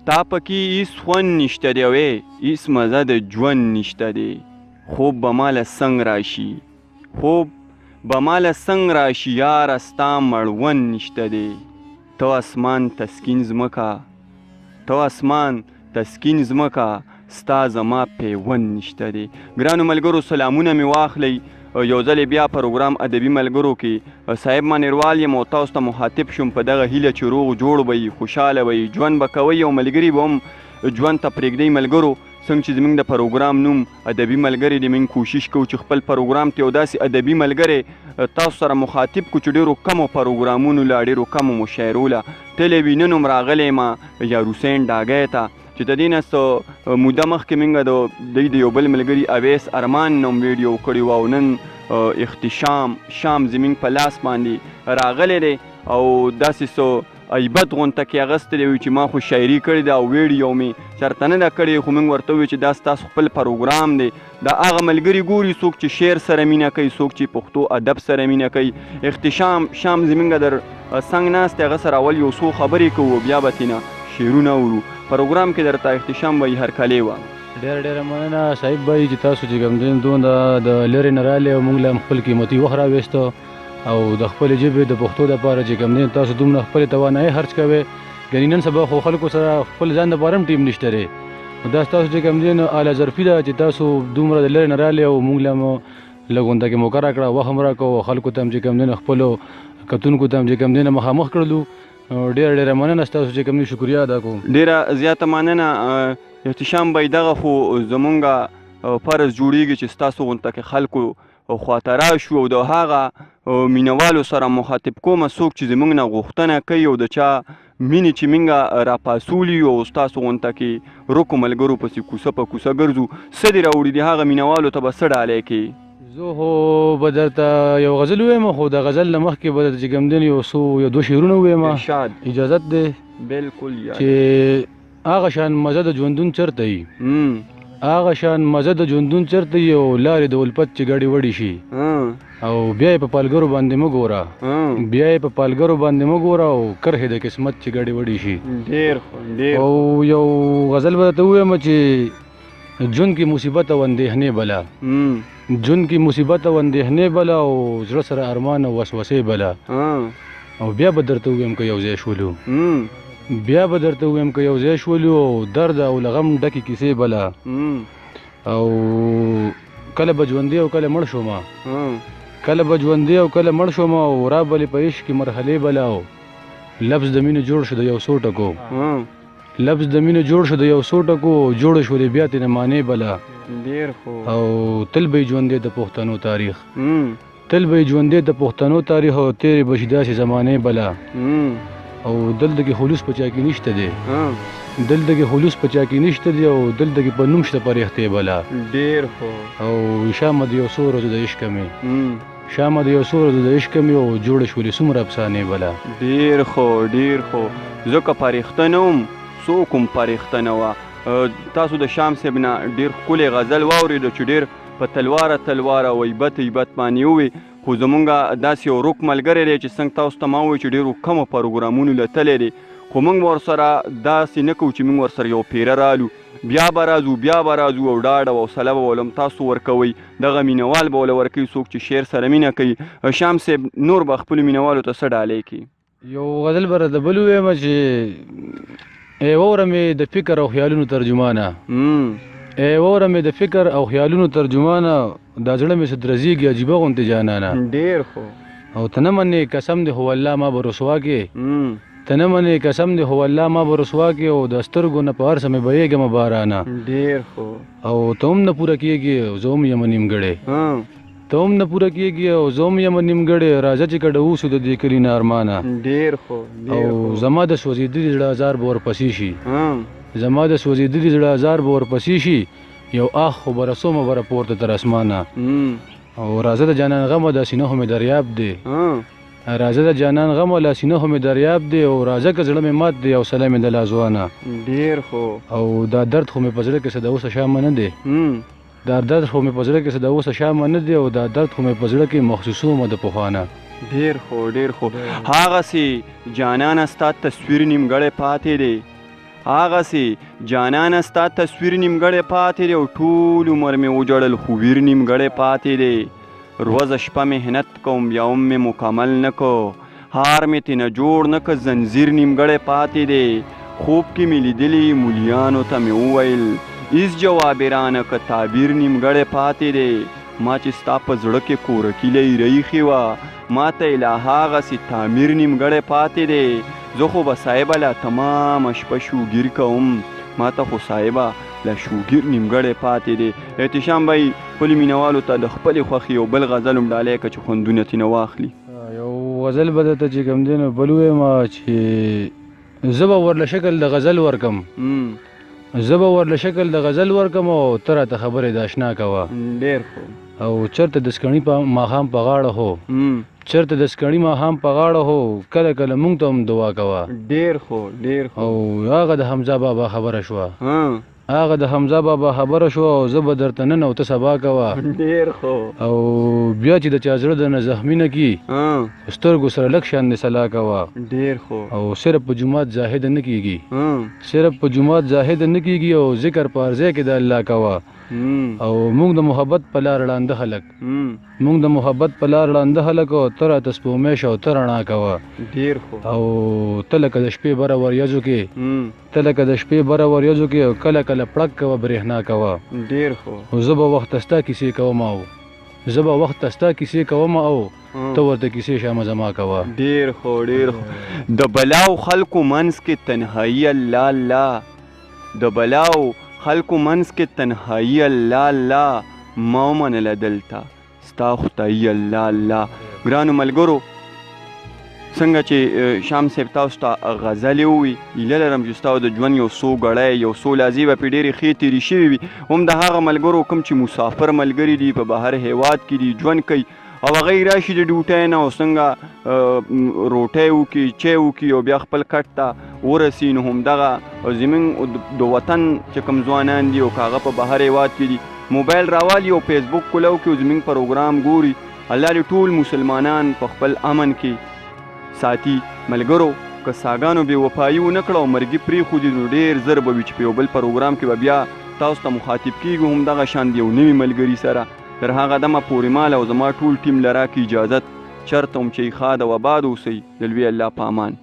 تا پکې هیڅ خوند نشته دی وې هیڅ مزه د ژوند نشته دی خوب به ماله څنګ راشي خوب به ماله څنګ راشي یاره ستا مړوند نشته دی تو اسمان تسکین ځمکه تو اسمان تسکین ځمکه ستا زما پیوند نشته دی ګرانو ملګرو سلامونه مې واخلئ یو ځل بیا پروګرام ادبي ملګرو کې صاحب منیروال یم او تاسو ته مخاطب شوم په دغه هیله چې روغ جوړ به وي خوشحاله به وي ژوند به کوئ او ملګري به هم ژوند ته پرېږدئ ملګرو څنګه چې زموږ د پروګرام نوم ادبي ملګري دی موږ کوشش کوو چې خپل پروګرام ته یو داسې ادبي ملګری تاسو سره مخاطب کړو چې ډېرو کمو پروګرامونو له ډېرو کمو مشاعرو له ټلویزیون هم راغلی یم یا روسین ډاګی ته چې د دې نه څه موده مخکې موږ د یو بل ملګري اویس ارمان نوم ویډیو کړی و او نن اختشام شام زموږ په لاس باندې راغلی دی او داسې څه عیبت غونته کې اغوستی وي چې ما خو شاعري کړې ده او ویډیو مې چېرته نه ده کړې خو موږ ورته وویل چې دا ستاسو خپل پروګرام دی دا هغه ملګري ګوري څوک چې شعر سره مینه کوي څوک چې پښتو ادب سره مینه کوي اختشام شام زموږ در څنګ ناست هغه سره اول یو څو خبرې کوو بیا به ترېنه شعرونه اورو پروګرام کې درته اختشام به هر کلی وه ډېره مننه صاحب بھائی چې تاسو چې کوم دین دومره د لرې نه راغلې او موږ له هم خپل قیمتي وخت راویسته او د خپلې ژبې د پښتو دپاره چې کوم دین تاسو دومره خپلې توانایي خرڅ کوئ ګنې نن سبا خو خلکو سره خپل ځان دپاره هم ټیم نشته دی دا ستاسو چې کوم دین اعلی ظرفي ده چې تاسو دومره د لرې نه راغلې او موږ له هم لږ غونډه کې موقع راکړه وخت هم راکړو خلکو ته هم چې کوم دین خپلو کتونکو ته هم چې کوم دین مخامخ کړلو ډېره مننه ستاسو چې کوم دین شکریه ادا کوم ډېره زیاته مننه احتشام به دغه خو زمونږ فرض جوړیږي چې ستاسو غونډه کې خلکو خواته راشو او د هغه مینوالو سره مخاطب کومه څوک چې زموږ نه غوښتنه کوي او د چا مینې چې موږ راپاسولي او ستاسو غونډه کې رکو ملګرو پسې کوڅه په کوڅه ګرځو څه دې راوړي دي هغه مینوالو ته به څه ډالۍ کوي زه خو به درته یو غزل ووایم خو د غزل نه مخکې به درته چې کوم دین یو دوه شعرونه ووایم اجازت دی بلکل چې هغه شان مزه د ژوندون چېرته وي هغه شان مزه د ژوندون چېرته وي او لارې د الفت چې ګډې وډې شي او بیا یې په پالګرو باندې مه ګوره بیا یې په پالګرو باندې مه ګوره او کرښې د قسمت چې ګډې وډې شي او یو غزل به درته ووایم چې ژوند کې مصیبت او اندېښنې بله ژوند کې مصیبت او اندېښنې بله او زړه سره ارمان او وسوسې بله او بیا به درته ووایم که یو ځای شولو بیا به درته ووایم که یو ځای شولو او درد او له غم ډکې کیسې بله او کله به ژوندی او کله مړ شومه کله به ژوندی او کله مړ شومه او رابلې په عشق کې مرحلې بله او لفظ د مینې جوړ شو د یو څو ټکو لفظ د مینې جوړ شو د یو څو ټکو جوړه شولې بیا ترې معنې بله او تل به یې ژوندی د پښتنو تاریخ تل به یې ژوندی د پښتنو تاریخ او تیرې به شي داسې زمانې بله او دلته کې خلوص په چا کې نشته دی دلته کې خلوص په چا کې نشته دی او دلته کې په نوم شته پرېختې بله ډېر خو او شامه د یو څو ورځو د عشقه مې شامه د یو څو ورځو د عشقه مې او جوړه شولې څومره افسانې بله ډېر خو زه که پرېخته نه وم څوک هم پرېخته نه وه تاسو د شام صاحب نه ډېر ښکلی غزل واورېده چې ډېر په تلواره او عیبت باندې ووي خو زمونږ داسې یو رک ملګری دی چې څنګه تاسو ته ما ووایي چې ډېرو کمو پروګرامونو له تلی دی خو موږ به ورسره داسې نه کوو چې موږ ورسره یو پیره رالو بیا به راځو او ډاډ او حوصله به ولم تاسو ورکوئ دغه مینوال به وله ورکوي څوک چې شعر سره مینه کوي شام صاحب نور به خپلو مینوالو ته څه ډالۍ کوي یو غزل به راته بل ووایم چې واوره مې د فکر او خیالونو ترجمانه واوره مې د فکر او خیالونو ترجمانه دا زړه مې څه درزېږي عجیبه غوندې جانانه ډېر خو او ته نه منې قسم دې خو الله ما به رسوا کې ته نه منې قسم دې خو الله ما به رسوا کې او د سترګو نه په هر څه مې بهېږمه بارانه ډېر خو او ته هم نه پوره کېږي او زه هم یم نیمګړی ته هم نه پوره کېږي او زه هم یم نیمګړی راځه چې کډه اوسو د دې کلي نه ارمانه ډېر خو او زما د سوځېدلي زړه ازار به ورپسې شي زما د سوځېدلي زړه ازار به ورپسې شي یو آخ خو به رسومه به راپورته تر اسمانه او راځه د جانان غمه دا سینه خو مې دریاب دی راځه د جانان غمه لا سینه خو مې دریاب دی او راځه که زړه مې مات دی او سلی مې د لازوانه ډېر خو او دا درد خو مې په زړه کې څه د اوسه شامه نه دی دا درد خو مې په زړه کې څه د اوسه شامه نه دی او دا درد خو مې په زړه کې محسوسومه د پخوانه ډېر خو هغسې جانانه ستا تصویر نیمګړی پاتې دی هغسې جانانه ستا تصویر نیمګړی پاتې دی او ټول عمر مې وجړل خو ویر نیمګړی پاتې دی روزه شپه محنت کوم بیا هم مې مکمل نه کو هار مې ترېنه جوړ نه که زنځیر نیمګړی پاتې دی خوب کې مې لیدلي مولیانو ته مې وویل هېڅ جواب یې رانه که تعبیر نیمګړی پاتې دی ما چې ستا په زړه کې کورکي لیرۍ ایښې وه ما ته یې لا هغسې تعمیر نیمګړی پاتې دی زه خو به صاحبه لا تمامه شپه شوګیر کوم ما ته خو صاحبه لا شوګیر نیمګړی پاتې دی احتشام به یې خپلو مینهوالو ته د خپلې خوښې یو بل غزل هم ډالی که چې خوندونه ترېنه واخلي یو غزل به درته چې کوم دی نو بل ووایم چې زه به ورله شکل د غزل ورکم زه به ورله شکل د غزل ورکم او ته راته خبرې د اشنا کوه ډېر ښه او چېرته د سکڼي په ماښام په غاړه هو چېرته د سکڼي ماښام په غاړه هو کله کله مونږ ته هم دعا کوه ډېر ښه ډېر ښه او هغه د حمزه بابا خبره شوه هغه د حمزه بابا خبره شوه او زه به درته نن او ته سبا کوه ډېر ښه او بیا چې د چا زړه درنه زخمي نه کي سترګو سره لږ شان دې سلا کوه ډېر ښه او صرف په جومات زاهد نه کیږي صرف په جومات زاهد نه کیږي او ذکر په ارزه کې د الله کوه او موږ د محبت په لار ړانده خلک موږ د محبت په لار ړانده خلک او ته راته سپومې شه او ته رڼا کوه ډېر ښه او ته لکه د شپې بره وریځو کې ته لکه د شپې بره وریځو کې او کله کله پړک کوه برېښنا کوه ډېر ښه او زه به وخته ستا کیسې کوم او زه به وخته ستا کیسې کوم او ته ورته کیسې شامه زما کوه ډېر ښه ډېر ښه د بلاو خلکو منځ کې تنهایي الله الله د بلاو خلکو منځ کې تنهایي الله الله ما ومنله دلته ستا خدایي الله الله ګرانو ملګرو څنګه چې شام صاحب تاسو ته غزلې ووي هیله لرم چې ستاسو د ژوند یو څو ګړی یو څو لحظې به پرې ډېرې ښې تېرې شوي وي هم د هغه ملګرو کوم چې مسافر ملګري دي په بهر هیواد کې دي ژوند کوي او هغه یې راشي د ډیوټۍ نه او څنګه روټۍ وکړي چای وکړي او بیا خپل کټ ته ورسي نو همدغه زموږ د وطن چې کوم ځوانان دي او که هغه په بهر هیواد کې دي موبایل راوالي او فیسبوک کولو کې او زموږ پروګرام ګوري الله دې ټول مسلمانان په خپل امن کې ساتي ملګرو که ساګانو بې وفایي ونه کړه او مرګي پرېښودي نو ډېر زر به وي چې په یو بل پروګرام کې به بیا تاسو ته مخاطب کېږو همدغه شان د یو نوي ملګري سره تر هغه دمه پورې مال او زما ټول ټیم له راکړي اجازت چېرته هم چې ښاد او آباد اوسئ د لوی الله په امان